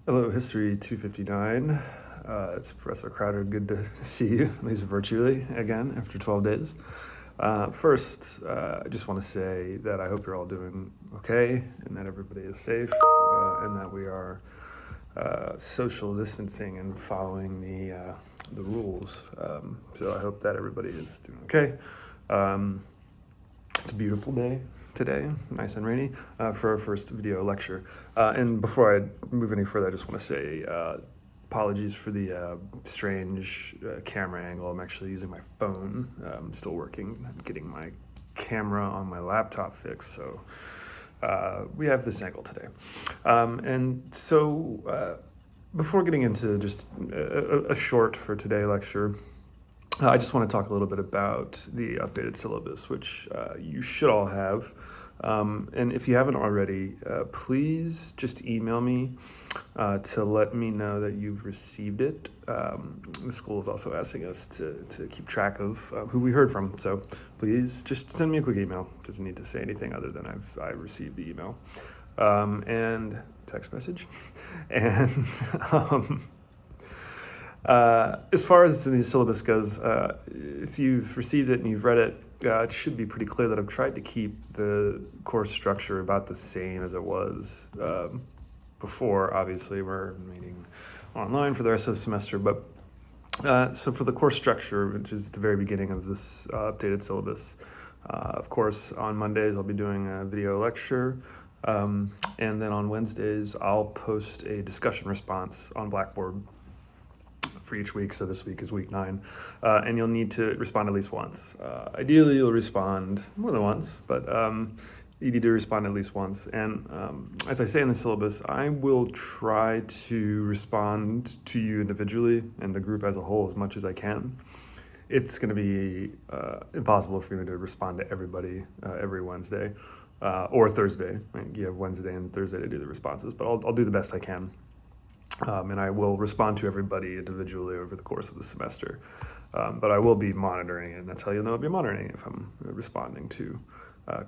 Hello, History 259. It's Professor Crowder. Good to see you, at least virtually, again, after 12 days. First, I just want to say that I hope you're all doing okay and that everybody is safe and that we are social distancing and following the rules. So I hope that everybody is doing okay. It's a beautiful day today, nice and rainy, for our first video lecture. And before I move any further, I just want to say apologies for the strange camera angle. I'm actually using my phone. I'm still working, getting my camera on my laptop fixed, so we have this angle today. And so before getting into just a short for today lecture, I just want to talk a little bit about the updated syllabus, which you should all have. And if you haven't already, please just email me to let me know that you've received it. The school is also asking us to keep track of who we heard from. So please just send me a quick email. Doesn't need to say anything other than I received the email and text message. And as far as the syllabus goes, if you've received it and you've read it, it should be pretty clear that I've tried to keep the course structure about the same as it was before. Obviously, we're meeting online for the rest of the semester, but so for the course structure, which is at the very beginning of this updated syllabus, of course, on Mondays I'll be doing a video lecture, and then on Wednesdays I'll post a discussion response on Blackboard for each week. So this week is week 9, and you'll need to respond at least once. Ideally, you'll respond more than once, but you need to respond at least once. And as I say in the syllabus, I will try to respond to you individually and the group as a whole as much as I can. It's going to be impossible for me to respond to everybody every Wednesday or Thursday. You have Wednesday and Thursday to do the responses, but I'll do the best I can. And I will respond to everybody individually over the course of the semester. But I will be monitoring it, and that's how you'll know I'll be monitoring it if I'm responding to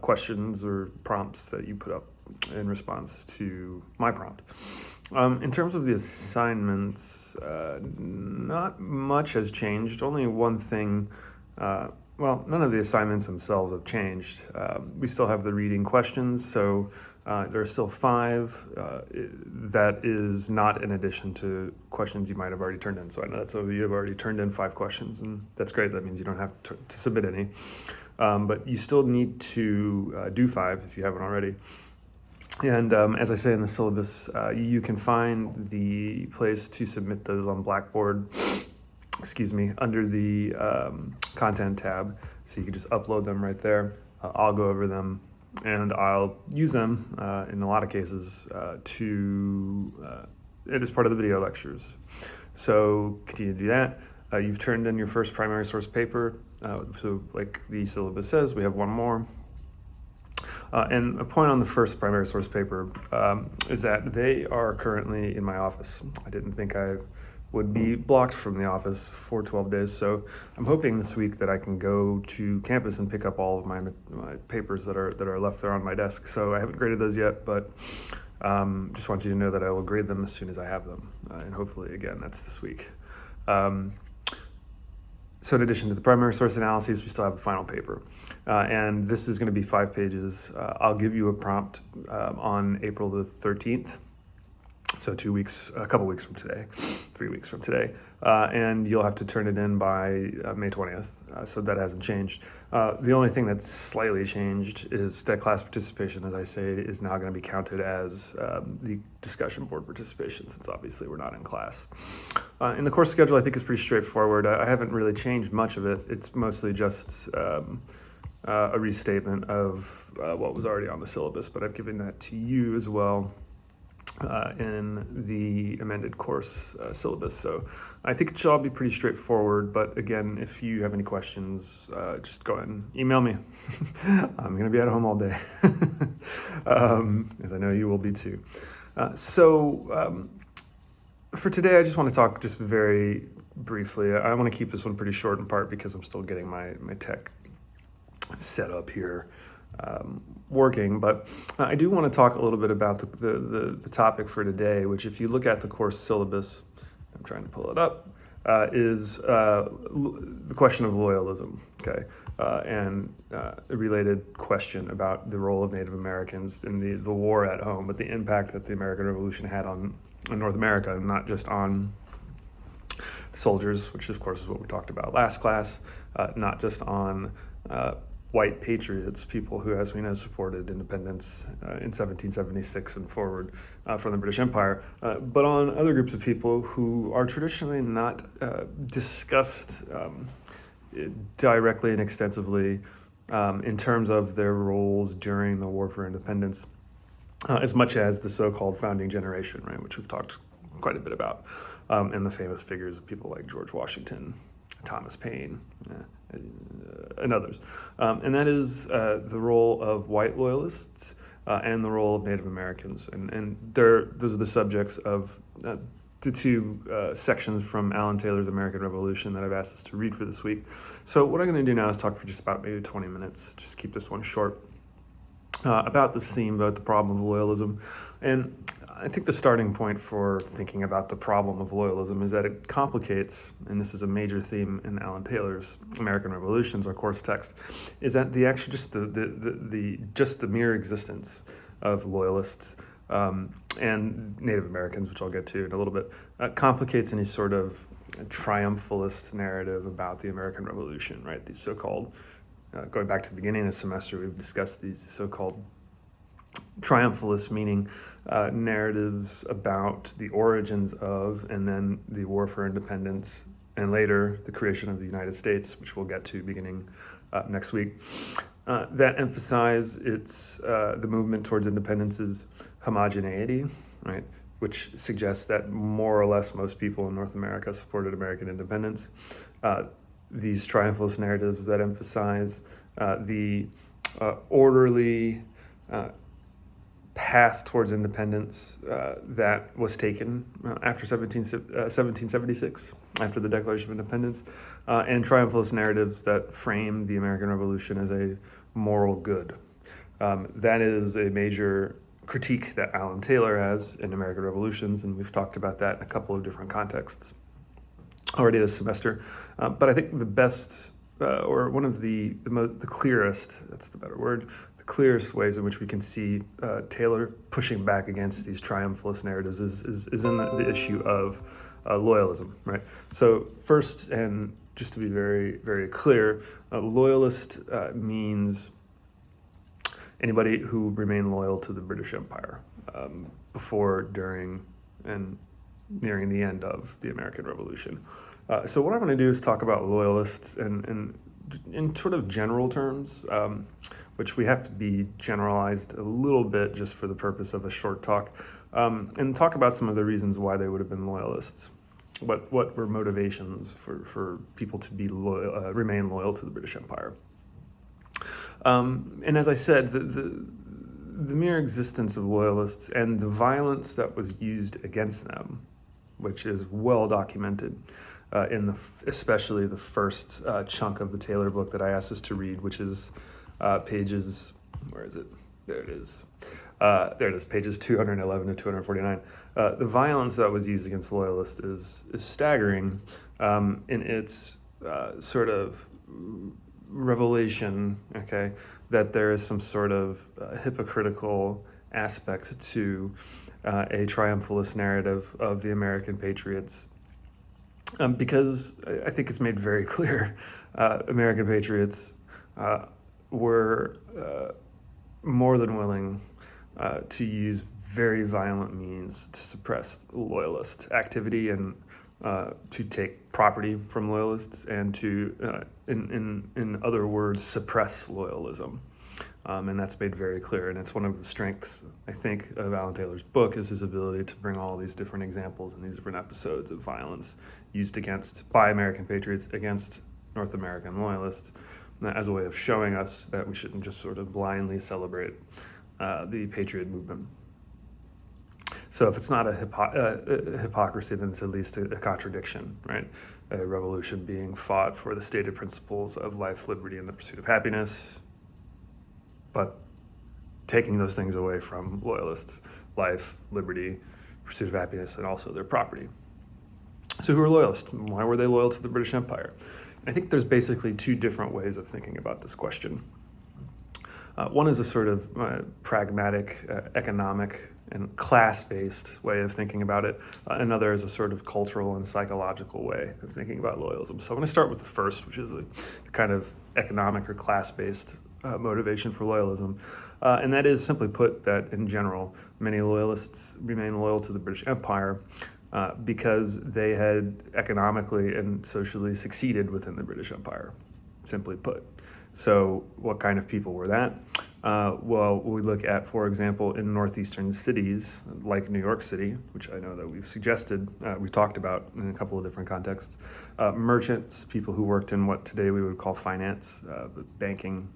questions or prompts that you put up in response to my prompt. In terms of the assignments, not much has changed. Only one thing, well, none of the assignments themselves have changed. We still have the reading questions, so there are still 5. That is not in addition to questions you might have already turned in. So I know that some of you have already turned in 5 questions, and that's great. That means you don't have to submit any. But you still need to do 5 if you haven't already. And as I say in the syllabus, you can find the place to submit those on Blackboard, under the content tab. So you can just upload them right there. I'll go over them, and I'll use them in a lot of cases it is part of the video lectures. So continue to do that. You've turned in your first primary source paper. So like the syllabus says, we have one more. And a point on the first primary source paper is that they are currently in my office. I didn't think I would be blocked from the office for 12 days. So I'm hoping this week that I can go to campus and pick up all of my papers that are left there on my desk. So I haven't graded those yet, but just want you to know that I will grade them as soon as I have them. And hopefully, again, that's this week. So in addition to the primary source analyses, we still have a final paper. And this is going to be 5 pages. I'll give you a prompt on April the 13th. So 2 weeks, a couple weeks from today, 3 weeks from today. And you'll have to turn it in by May 20th. So that hasn't changed. The only thing that's slightly changed is that class participation, as I say, is now going to be counted as the discussion board participation, since obviously we're not in class. In the course schedule, I think is pretty straightforward. I haven't really changed much of it. It's mostly just a restatement of what was already on the syllabus, but I've given that to you as well in the amended course syllabus. So I think it should all be pretty straightforward, but again, if you have any questions, just go ahead and email me. I'm going to be at home all day, as I know you will be too. For today, I just want to talk just very briefly. I want to keep this one pretty short in part because I'm still getting my tech set up here working. But I do want to talk a little bit about the topic for today, which, if you look at the course syllabus, I'm trying to pull it up, is the question of loyalism, okay? And a related question about the role of Native Americans in the war at home, but the impact that the American Revolution had on North America, and not just on soldiers, which of course is what we talked about last class, not just on white patriots, people who, as we know, supported independence in 1776 and forward from the British Empire, but on other groups of people who are traditionally not discussed directly and extensively in terms of their roles during the War for Independence, as much as the so-called founding generation, right, which we've talked quite a bit about, and the famous figures of people like George Washington, Thomas Paine, and others. And that is the role of white loyalists and the role of Native Americans. And those are the subjects of the two sections from Alan Taylor's American Revolution that I've asked us to read for this week. So what I'm going to do now is talk for just about maybe 20 minutes, just keep this one short, about this theme, about the problem of loyalism. And I think the starting point for thinking about the problem of loyalism is that it complicates, and this is a major theme in Alan Taylor's American Revolutions, our course text, is that the actual just the mere existence of loyalists and Native Americans, which I'll get to in a little bit, complicates any sort of triumphalist narrative about the American Revolution, right? These so-called, going back to the beginning of the semester, we've discussed these so-called triumphalist, meaning narratives about the origins of, and then the War for Independence, and later the creation of the United States, which we'll get to beginning next week, that emphasize the movement towards independence's homogeneity, right, which suggests that more or less most people in North America supported American independence. These triumphalist narratives that emphasize the orderly path towards independence that was taken after 1776, after the Declaration of Independence, and triumphalist narratives that frame the American Revolution as a moral good. That is a major critique that Alan Taylor has in American Revolutions, and we've talked about that in a couple of different contexts already this semester. But I think the best, or one of the clearest, that's the better word, the clearest ways in which we can see Taylor pushing back against these triumphalist narratives is in the issue of loyalism, right? So first, and just to be very, very clear, loyalist means anybody who remained loyal to the British Empire before, during, and nearing the end of the American Revolution. So what I'm going to do is talk about loyalists in sort of general terms, which we have to be generalized a little bit just for the purpose of a short talk, and talk about some of the reasons why they would have been loyalists. What were motivations for people to be remain loyal to the British Empire? And as I said, the mere existence of loyalists and the violence that was used against them, which is well documented especially the first chunk of the Taylor book that I asked us to read, which is pages, where is it? There it is. There it is, pages 211 to 249. The violence that was used against loyalists is staggering in its sort of revelation, okay, that there is some sort of hypocritical aspect to a triumphalist narrative of the American patriots, because I think it's made very clear American patriots were more than willing to use very violent means to suppress loyalist activity and to take property from loyalists and to, in other words, suppress loyalism. And that's made very clear. And it's one of the strengths, I think, of Alan Taylor's book, is his ability to bring all these different examples and these different episodes of violence used by American patriots against North American loyalists as a way of showing us that we shouldn't just sort of blindly celebrate the patriot movement. So if it's not a hypocrisy, then it's at least a contradiction, right? A revolution being fought for the stated principles of life, liberty, and the pursuit of happiness, but taking those things away from loyalists: life, liberty, pursuit of happiness, and also their property. So who are loyalists? Why were they loyal to the British Empire? I think there's basically two different ways of thinking about this question. One is a sort of pragmatic, economic, and class-based way of thinking about it. Another is a sort of cultural and psychological way of thinking about loyalism. So I'm going to start with the first, which is the kind of economic or class-based motivation for loyalism. And that is, simply put, that in general, many loyalists remain loyal to the British Empire because they had economically and socially succeeded within the British Empire, simply put. So what kind of people were that? Well, we look at, for example, in northeastern cities like New York City, which I know that we've talked about in a couple of different contexts, merchants, people who worked in what today we would call finance, banking,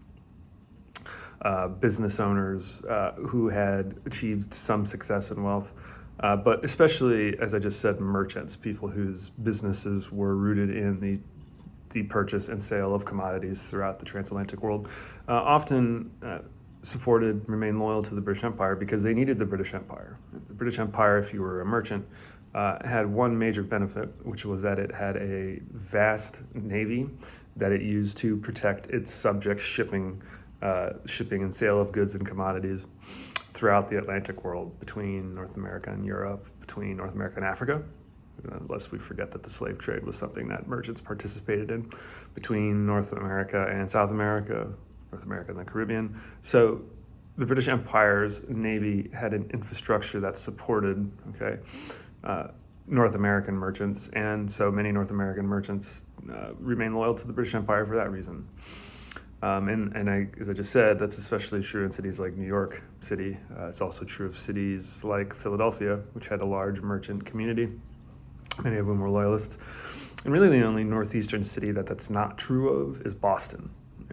business owners who had achieved some success and wealth, but especially, as I just said, merchants, people whose businesses were rooted in the purchase and sale of commodities throughout the transatlantic world, often remained loyal to the British Empire because they needed the British Empire. The British Empire, if you were a merchant, had one major benefit, which was that it had a vast navy that it used to protect its subjects' shipping and sale of goods and commodities throughout the Atlantic world, between North America and Europe, between North America and Africa, lest we forget that the slave trade was something that merchants participated in, between North America and South America, North America and the Caribbean. So the British Empire's navy had an infrastructure that supported North American merchants, and so many North American merchants remain loyal to the British Empire for that reason. As I just said, that's especially true in cities like New York City. It's also true of cities like Philadelphia, which had a large merchant community. Many of them were loyalists. And really the only northeastern city that's not true of is Boston.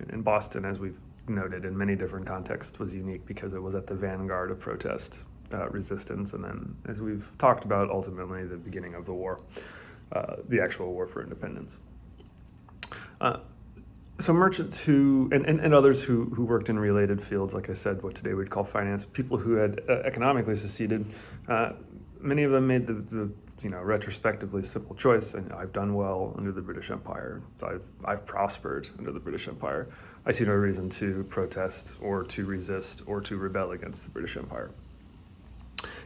And Boston, as we've noted in many different contexts, was unique because it was at the vanguard of protest, resistance, and then, as we've talked about, ultimately the beginning of the war, the actual war for independence. So merchants and others who worked in related fields, like I said, what today we'd call finance, people who had economically succeeded, many of them made the retrospectively simple choice, and I've done well under the British Empire. I've prospered under the British Empire. I see no reason to protest or to resist or to rebel against the British Empire.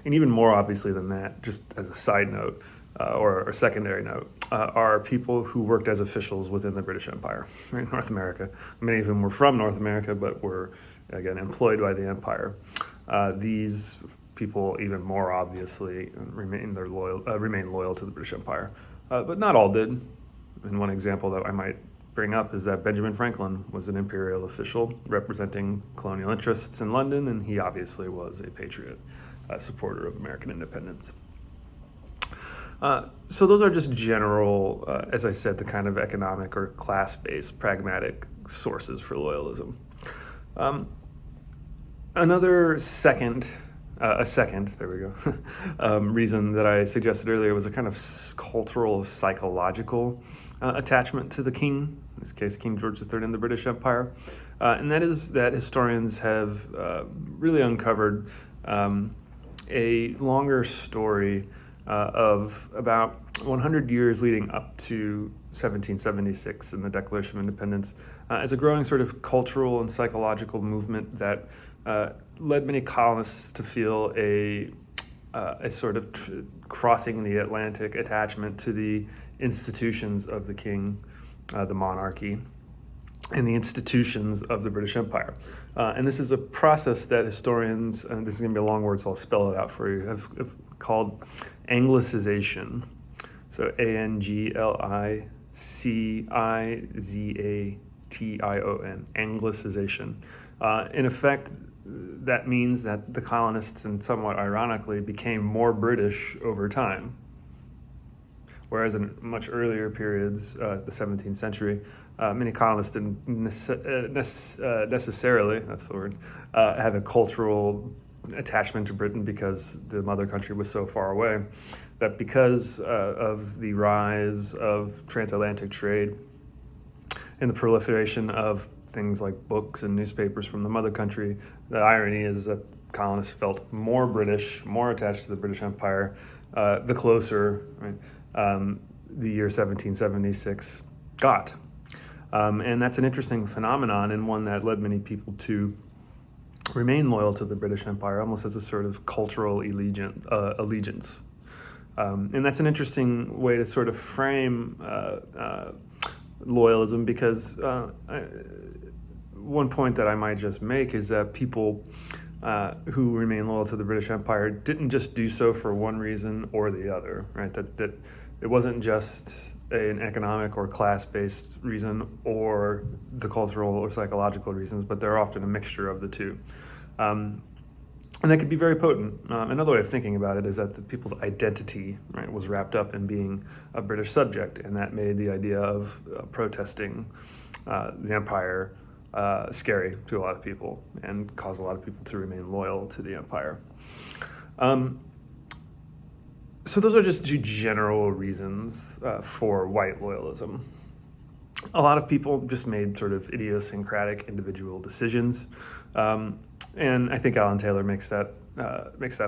And even more obviously than that, just as a side note, or a secondary note, are people who worked as officials within the British Empire in North America. Many of whom were from North America, but were, again, employed by the empire. These people, even more obviously, remain loyal to the British Empire. But not all did. And one example that I might bring up is that Benjamin Franklin was an imperial official representing colonial interests in London, and he obviously was a patriot, supporter of American independence. So those are just general, as I said, the kind of economic or class-based pragmatic sources for loyalism. Another second reason that I suggested earlier was a kind of cultural, psychological attachment to the king, in this case King George III and the British Empire, and that is that historians have really uncovered a longer story of about 100 years leading up to 1776 and the Declaration of Independence as a growing sort of cultural and psychological movement that led many colonists to feel a sort of crossing the Atlantic attachment to the institutions of the king, the monarchy, and the institutions of the British Empire. And this is a process that historians, and this is going to be a long word, so I'll spell it out for you, have called Anglicization. So Anglicization, Anglicization. In effect, that means that the colonists, and somewhat ironically, became more British over time. Whereas in much earlier periods, the 17th century, many colonists didn't necessarily, that's the word, have a cultural attachment to Britain because the mother country was so far away, that because of the rise of transatlantic trade and the proliferation of things like books and newspapers from the mother country. The irony is that colonists felt more British, more attached to the British Empire, the closer, right, the year 1776 got. And that's an interesting phenomenon, and one that led many people to remain loyal to the British Empire, almost as a sort of cultural allegiance. And that's an interesting way to sort of frame loyalism, because one point that I might just make is that people who remain loyal to the British Empire didn't just do so for one reason or the other, right? That it wasn't just an economic or class-based reason or the cultural or psychological reasons, but they're often a mixture of the two. And that could be very potent. Another way of thinking about it is that the people's identity, right, was wrapped up in being a British subject, and that made the idea of protesting the empire scary to a lot of people and caused a lot of people to remain loyal to the empire. So those are just two general reasons for white loyalism. A lot of people just made sort of idiosyncratic individual decisions. And I think Alan Taylor makes that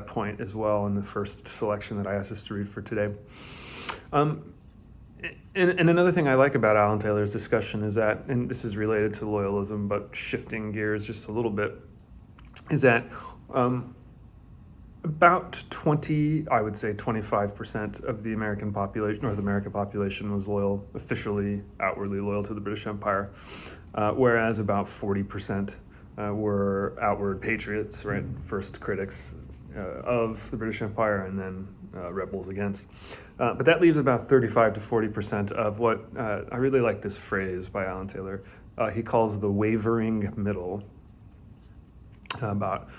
point as well in the first selection that I asked us to read for today. And another thing I like about Alan Taylor's discussion is that, and this is related to loyalism, but shifting gears just a little bit, is that about 25% of the American population, North American population, was loyal, officially, outwardly loyal to the British Empire, whereas about 40% were outward patriots, right? First critics of the British Empire, and then rebels against. But that leaves about 35 to 40% of what, I really like this phrase by Alan Taylor, he calls the wavering middle, about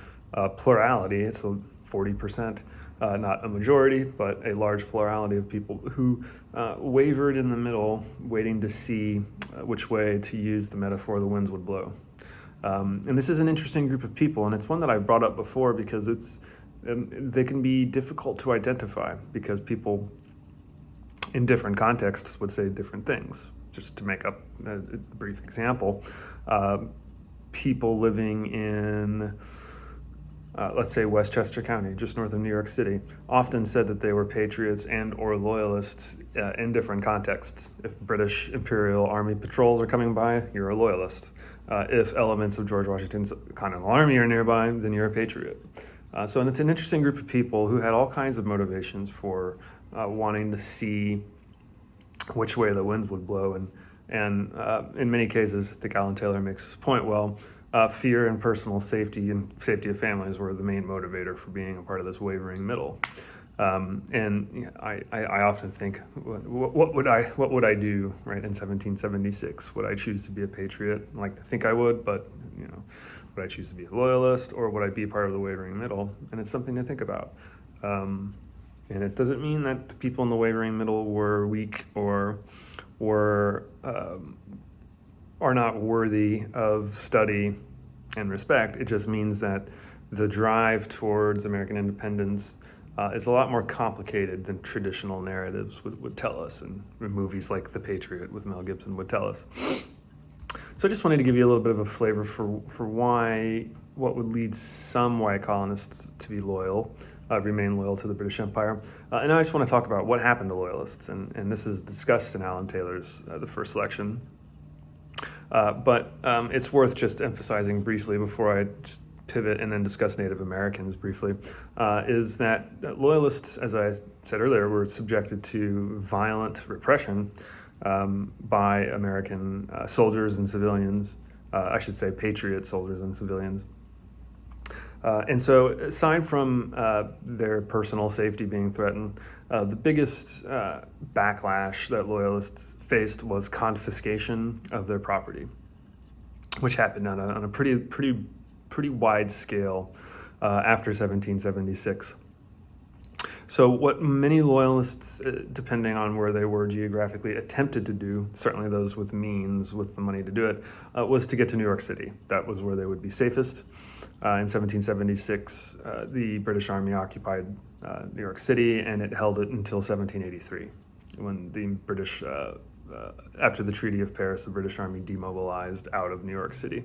plurality. It's a 40%, not a majority, but a large plurality of people who wavered in the middle, waiting to see which way, to use the metaphor, the winds would blow. And this is an interesting group of people, and it's one that I've brought up before because they can be difficult to identify, because people in different contexts would say different things. Just to make up a brief example, people living in let's say Westchester County, just north of New York City, often said that they were patriots and or loyalists in different contexts. If British Imperial Army patrols are coming by, you're a loyalist. If elements of George Washington's Continental Army are nearby, then you're a patriot. So it's an interesting group of people who had all kinds of motivations for wanting to see which way the winds would blow. And in many cases, I think Alan Taylor makes this point well, fear and personal safety and safety of families were the main motivator for being a part of this wavering middle. And I often think, what would I do, right, in 1776? Would I choose to be a patriot? I like to think I would, but would I choose to be a loyalist, or would I be part of the wavering middle? And it's something to think about. And it doesn't mean that the people in the wavering middle were weak or are not worthy of study and respect. It just means that the drive towards American independence is a lot more complicated than traditional narratives would tell us, and movies like The Patriot with Mel Gibson would tell us. So I just wanted to give you a little bit of a flavor for what would lead some white colonists to be loyal, remain loyal to the British Empire. And I just want to talk about what happened to loyalists, and this is discussed in Alan Taylor's The First Selection. But it's worth just emphasizing briefly before I just pivot and then discuss Native Americans briefly, is that loyalists, as I said earlier, were subjected to violent repression by American soldiers and civilians, I should say patriot soldiers and civilians. And so aside from their personal safety being threatened, the biggest backlash that loyalists faced was confiscation of their property, which happened on a pretty wide scale after 1776. So what many loyalists, depending on where they were geographically, attempted to do, certainly those with means, with the money to do it, was to get to New York City. That was where they would be safest. In 1776, the British Army occupied New York City, and it held it until 1783, when the British after the Treaty of Paris, the British Army demobilized out of New York City.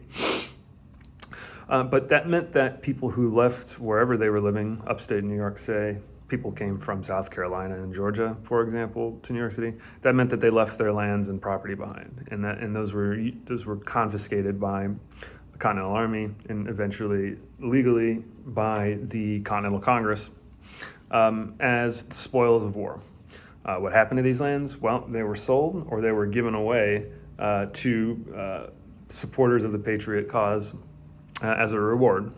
But that meant that people who left wherever they were living, upstate New York, say, people came from South Carolina and Georgia, for example, to New York City. That meant that they left their lands and property behind, and those were confiscated by the Continental Army and eventually legally by the Continental Congress as spoils of war. What happened to these lands? Well, they were sold or they were given away to supporters of the Patriot cause as a reward.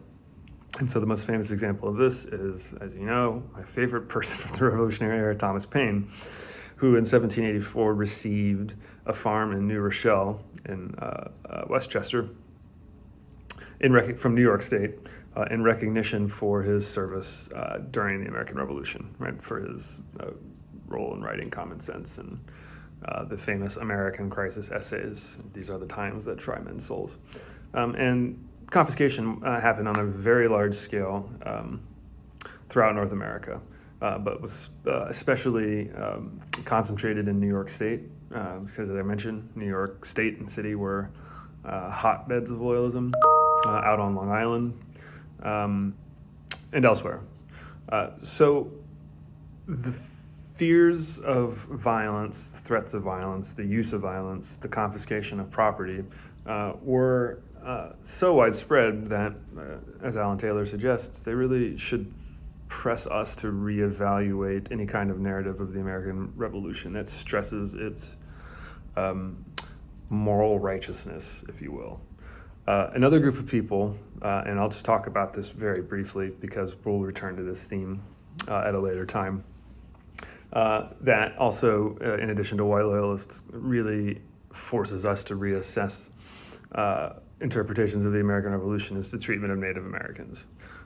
And so the most famous example of this is, as you know, my favorite person from the Revolutionary era, Thomas Paine, who in 1784 received a farm in New Rochelle in Westchester from New York State in recognition for his service during the American Revolution, right? For his role in writing Common Sense and the famous American Crisis essays. These are the times that try men's souls. And confiscation happened on a very large scale throughout North America, but was especially concentrated in New York State, because as I mentioned, New York State and City were hotbeds of loyalism out on Long Island and elsewhere. So the fears of violence, the threats of violence, the use of violence, the confiscation of property were so widespread that, as Alan Taylor suggests, they really should press us to reevaluate any kind of narrative of the American Revolution that stresses its moral righteousness, if you will. Another group of people, and I'll just talk about this very briefly because we'll return to this theme at a later time, that also, in addition to white loyalists, really forces us to reassess interpretations of the American Revolution is the treatment of Native Americans.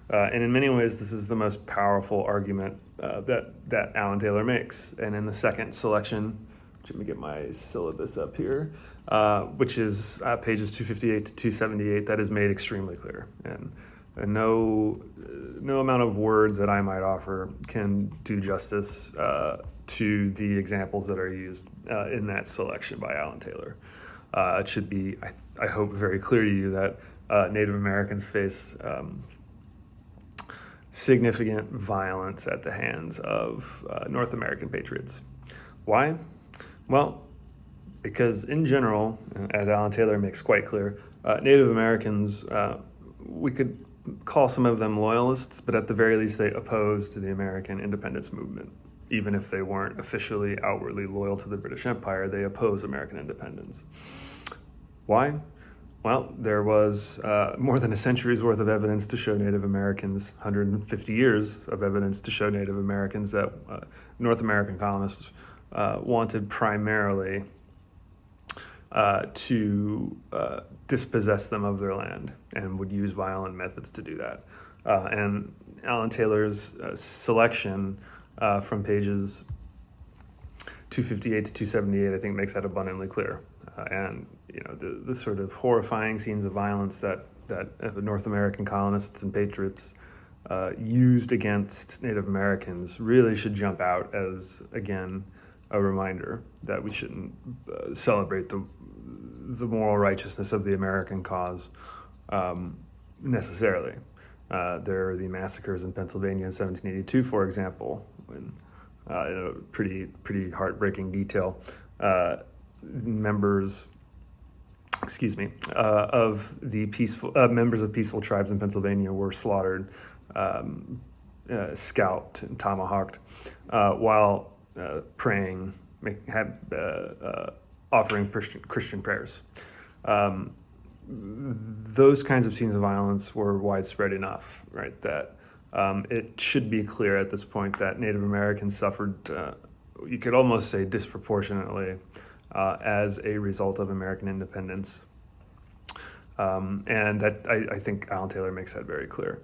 And in many ways, this is the most powerful argument that Alan Taylor makes. And in the second selection, let me get my syllabus up here, which is pages 258 to 278, that is made extremely clear. And no amount of words that I might offer can do justice to the examples that are used in that selection by Alan Taylor. It should be, I hope, very clear to you that Native Americans face significant violence at the hands of North American patriots. Why? Well, because in general, as Alan Taylor makes quite clear, Native Americans, we could call some of them loyalists, but at the very least they opposed to the American independence movement. Even if they weren't officially outwardly loyal to the British Empire, they opposed American independence. Why? Well, there was more than a century's worth of evidence to show Native Americans, 150 years of evidence to show Native Americans that North American colonists wanted primarily to dispossess them of their land and would use violent methods to do that. And Alan Taylor's selection from pages 258 to 278, I think, makes that abundantly clear. And you know, the sort of horrifying scenes of violence that North American colonists and patriots used against Native Americans really should jump out as, again, a reminder that we shouldn't celebrate the moral righteousness of the American cause necessarily. There are the massacres in Pennsylvania in 1782, for example, when in a pretty heartbreaking detail, members of the members of peaceful tribes in Pennsylvania were slaughtered, scalped, and tomahawked while praying, offering Christian prayers. Those kinds of scenes of violence were widespread enough, right, that it should be clear at this point that Native Americans suffered, you could almost say disproportionately, as a result of American independence. And that I think Alan Taylor makes that very clear.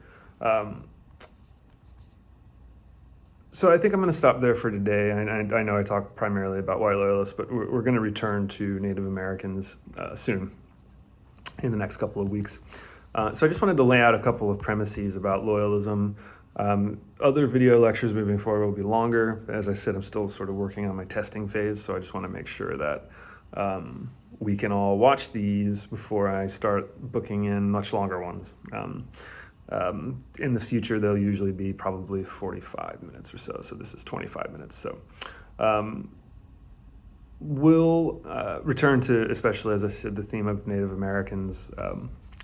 So I think I'm going to stop there for today. I know I talked primarily about white loyalists, but we're going to return to Native Americans soon, in the next couple of weeks. So I just wanted to lay out a couple of premises about loyalism Other video lectures moving forward will be longer. As I said, I'm still sort of working on my testing phase, so I just want to make sure that we can all watch these before I start booking in much longer ones. In the future, they'll usually be probably 45 minutes or so. So this is 25 minutes. So we'll return to, especially as I said, the theme of Native Americans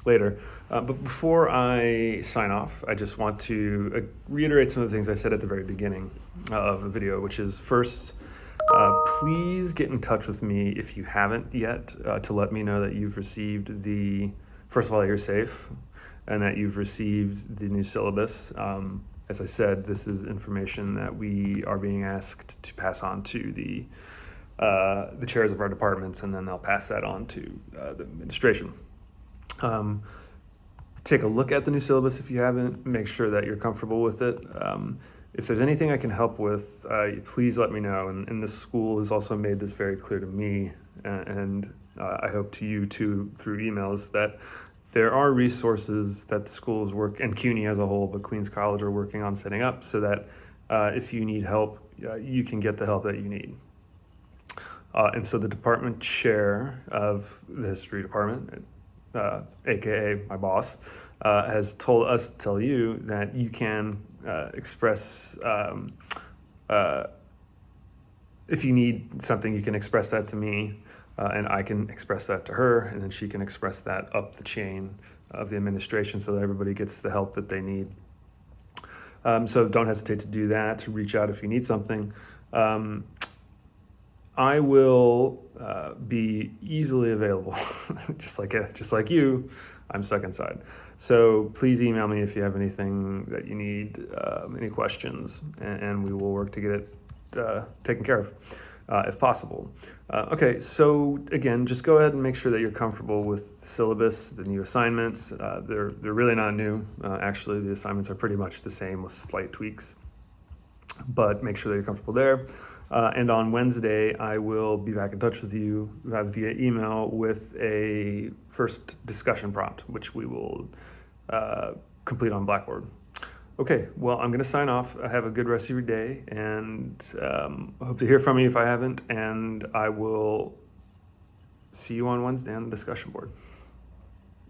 later. But before I sign off, I just want to reiterate some of the things I said at the very beginning of the video, which is first, please get in touch with me if you haven't yet to let me know that you've received first of all, that you're safe and that you've received the new syllabus. As I said, this is information that we are being asked to pass on to the chairs of our departments, and then they'll pass that on to the administration. Take a look at the new syllabus if you haven't. Make sure that you're comfortable with it. If there's anything I can help with, please let me know. And this school has also made this very clear to me, and I hope to you too through emails, that there are resources that the schools and CUNY as a whole, but Queens College are working on setting up so that if you need help, you can get the help that you need. And so the department chair of the history department, aka my boss, has told us to tell you that you can express, if you need something, you can express that to me, and I can express that to her, and then she can express that up the chain of the administration so that everybody gets the help that they need. So don't hesitate to do that, to reach out if you need something. I will be easily available, just like you. I'm stuck inside. So please email me if you have anything that you need, any questions, and we will work to get it taken care of, if possible. Okay, so again, just go ahead and make sure that you're comfortable with the syllabus, the new assignments. They're really not new. Actually, the assignments are pretty much the same with slight tweaks, but make sure that you're comfortable there. And on Wednesday, I will be back in touch with you via email with a first discussion prompt, which we will complete on Blackboard. Okay, well, I'm going to sign off. Have a good rest of your day, and I hope to hear from you if I haven't, and I will see you on Wednesday on the discussion board.